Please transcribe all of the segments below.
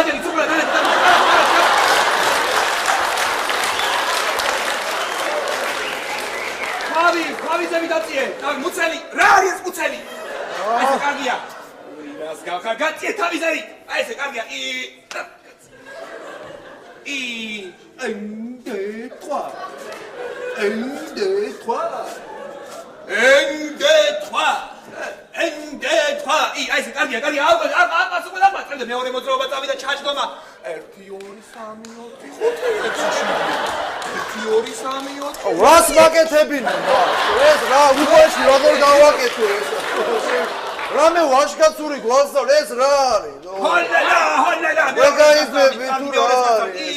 დაჯერით უკვე და ხავი დაწიე და მუცელი რა არის ეს მუცელი აი ეს კარგია რას გავხარ გაწიე თავიზერი აი ეს კარგია აი ეს კარგია აბა სულ ტრენდ მეორე მოძრაობა წავიდა ჩაჯდომა 1 2 3 4 5 რას მაკეთებინა ეს რა უყურში როგორ გავაკეთო ეს რამე ვაშკაცური გვასწავლ ეს რა არის ჰოლლა ვეგაიზები თუ რა არის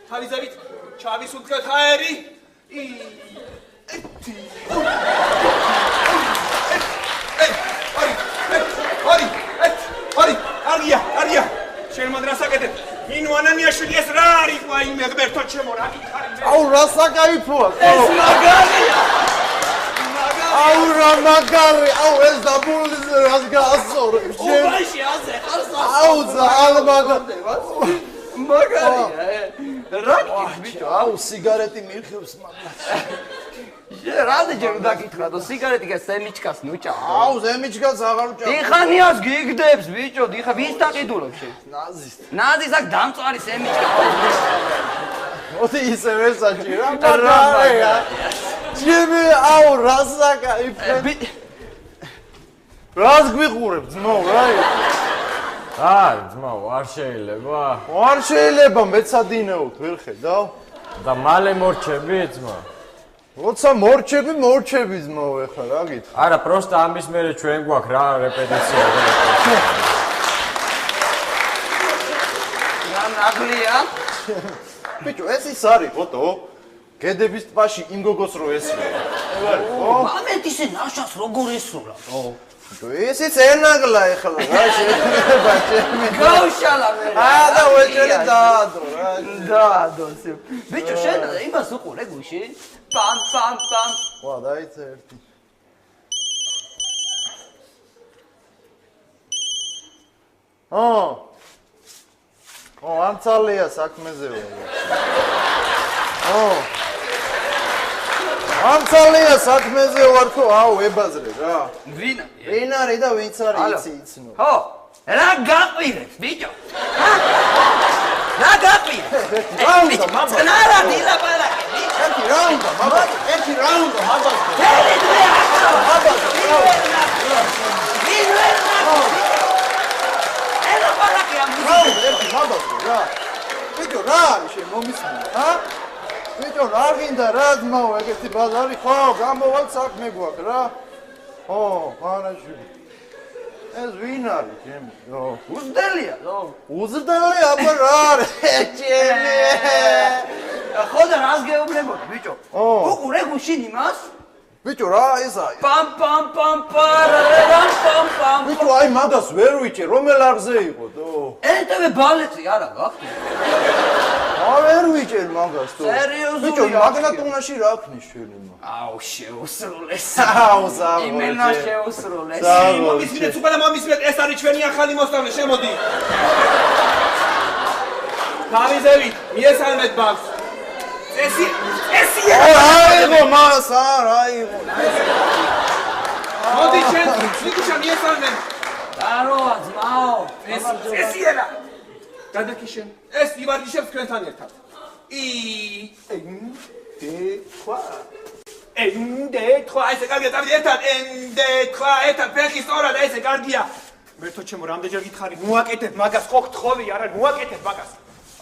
თავიზებით ჩავისუნთქეთ აერი არია შენ რა საკეთებ ინუ ანანიაშვილი ეს რა არის ვაი მე ღმერთო ჩემო რა გითხარი მე აუ რა საკაიფოა ეს მაგარია აუ რა მაგარი აუ ეს დაბული რას გაასწორებ შენ უბაში ასე ხარ აუ ზალ მაგარია რა გიქბიჭო აუ სიგარეტი მიხევს მაგას რადეჯერ უნდა გითხრა და სიგარეტი გა სემიჩკას ნუჭა აუ სემიჩკას აღარ უჭა დიხანიას გიგდებს ბიჭო დიხა ვის დაყიდულობ შენ ნაზის აქ დამწვარი სემიჩკა მოდი ისე ვესაჭი რა მაგარია ჩემი აუ რასაკა რას გვიყურებ ძმაო რა არ ძმაო არ შეიძლება მეცადინეოთ ვერ ხედავ და მალე მორჩები ძმა როცა მორჩები ძმაო ეხლა რა გითხარ არა პროსტა ამის მერე ჩვენ გვაქვს რა რეპეტიცია რა ნაგლია ბიჭო ეს ის არის ფოტო გედების ტბაში იმ გოგოს რო ესროლა მამეთ ისე ნაშას როგორ ესროლა ესეც ენაგლა ეხლა რა შეიძლება ჩემი გავშალა მე და ვეჭერი დაადო რა დაადო ბიჭო შენ იმას უყურე გუში პამ ვა დაიце ერთი ამცალია საქმეზეო ამცალია საქმეზე ვარ ხო აუ ებაზრე რა ვინ არის და ვინც არის იცნო ხო რა გაყვირებს ბიჭო რა გაყვირებს რა უნდა მაბა ნარა დილაპარაკე ერთი რა უნდა მაბა თელი დღე მაბა ელაპარაკე ამ ერთი მაბა რა ბიჭო რა არის შენ მომისმინე ბიჭო რა გინდა რა ძმაო ეგეთი ბაზარი ხო გამოვალ საქმე გვაქვს რა ხო მანაშვილი ეს ვინ არის ჩემი უზდელია უზდელი აბა რა არის ჩემი ხო და რას გეუბნებოდ ბიჭო უყურე გუშინ იმას ბიჭო რა ეს არის პამ ბიჭო აი მაგას ვერ ვიჭე რომელ არზე იყო თო ეთევე ბალეტი არა გახდი ვერ ვიჭერ მაგას თო სერიოზული ბიჭო მაგნატონაში რა ქნის შენ იმა აუ შეუსრულეს აუ ზავო იმენა შეუსრულეს მომისმინეთ უკვე და მომისმინეთ ეს არის ჩვენი ახალი მოსწავლე შემოდი თავიზებით მიესალმეთ ბავშვს ესია აიღო მას აიღო მოდი შენ ვიგუშა მიესალმეთ დაროა ძმაო ესია გადაკიშენ ეს ივარჯიშებს თქვენთან ერთად 엔დე-თხვა ესე კარგია დავიდე ერთად ერთად ფეხი სწორად ესე კარგია მერთო ჩემო რამდენჯერ გითხარი მოაკეთებ მაგას ხო გთხოვი არა მოაკეთებ მაგას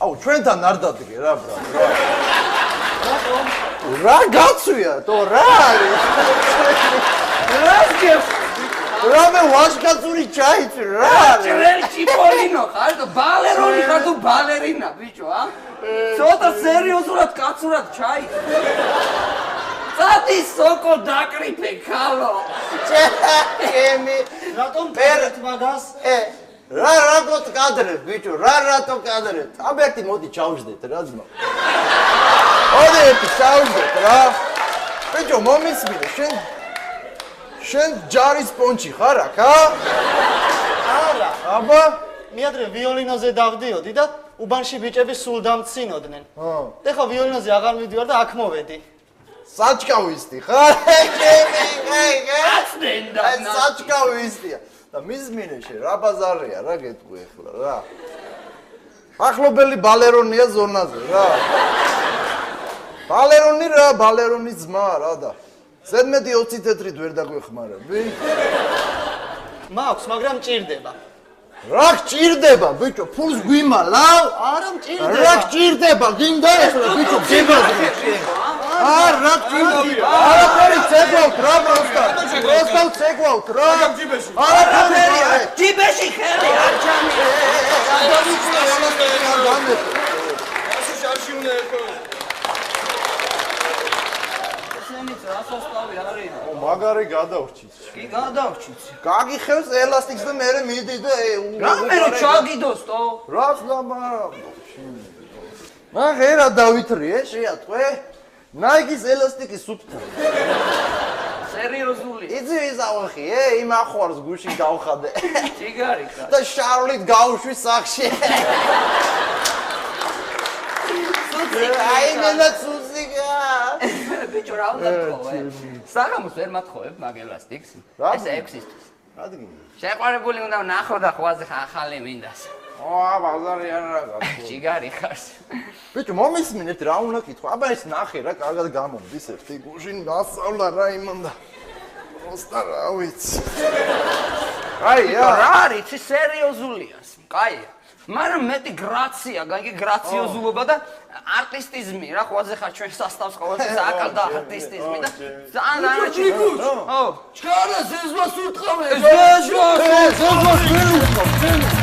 აუ ჩვენთან არ დადგე რა ბრატ რა გაცვია თო რა არის რას გებს რამე ვაშკაცური ჩაიწვი რა ჭრელი ჭიპოლინო ხარ და ბალერონი ხარ თუ ბალერინა ბიჭო ცოტა სერიოზულად კაცურად ჩაიწვი წადი სოკო დაკრიფე ხალო ჩემი რატომ პერეთ მაგას რა რატო კადრებ ბიჭო რა რატო კადრებ აბერტი მოდი ჩავждეთ რა ძმა მოდი ჩავждეთ რა ბიჭო მომისმინე შენ ჯარის პონჩი ხარ აქ არა აბა მე ადრე ვიოლინოზე დავდიოდი და უბანში ბიჭები სულ დამცინოდნენ. ეხლა ვიოლინოზე აღარ მივდივარ და აქ მოვედი. საჭკავისტი ხარ? აცნენდა. საჭკავისტია. და მიზმინეში რა ბაზარია რა გეტყვი ეხლა რა. ახლობელი ბალერონია ზონაზე რა. ბალერონი რა, ბალერონის ძმა რა და. ზედმეტი 20 თეთრით ვერ დაგვეხმარები. მაქვს, მაგრამ ჭირდება. რა გჭირდება ბიჭო, ფულს გვიმალავ? არა მჭირდება. რა გჭირდება? გინდა ეხლა ბიჭო, გიბაზე. რა გჭირდება? არაფერი ცეკვავთ რა პროსტა. პროსტა ცეკვავთ რა. არაფერია. ჯიბეში ხელი არ ჩამია. მაგარი გადავრჩით. კი გადავრჩით. გაგიხევს ელასტიკს და მე მიდი და რა მე ჩაგიდოსტო? რას დამარაბდო? მაგერა დავითრიე შეატყვე. ნაიკის ელასტიკი სუფთა. სერიოზული. იცი ვიზავხი, იმ ახوارს გუში გავხადე. ციგარი ხარ. და შარლით გავუშვი სახში. აი მენა ცუციგა. ბიჭო რა უნდა თქო? საღამოს ვერ მათხოვებ მაგ ელასტიკს. ეს 6-ისთვის. რადგან? შეყვარებული უნდა ნახო და ხვაზე ახალი მინდას. ბაზარი არა გაკეთე. ციგარი ხარს. ბიჭო მომისმინეთ რა უნდა კითხო? აბა ეს ნახე რა კარგად გამომდის ერთი გუში დასავლა რა იმანდა. პროსტა რა ვიცი. აი რა არის ეს სერიოზულია? კაია. მაგრამ მეტი გრაცია, გაიგე გრაციოზულობა და არტისტიზმი რა ხვაზე ხარ ჩვენ სასტავს ყოველთვის აკალ და არტისტიზმი და ძალიან არაჩი. ო, ჩქარა ზეზვას უტყავე. ზეზვას ვერ უტყავ.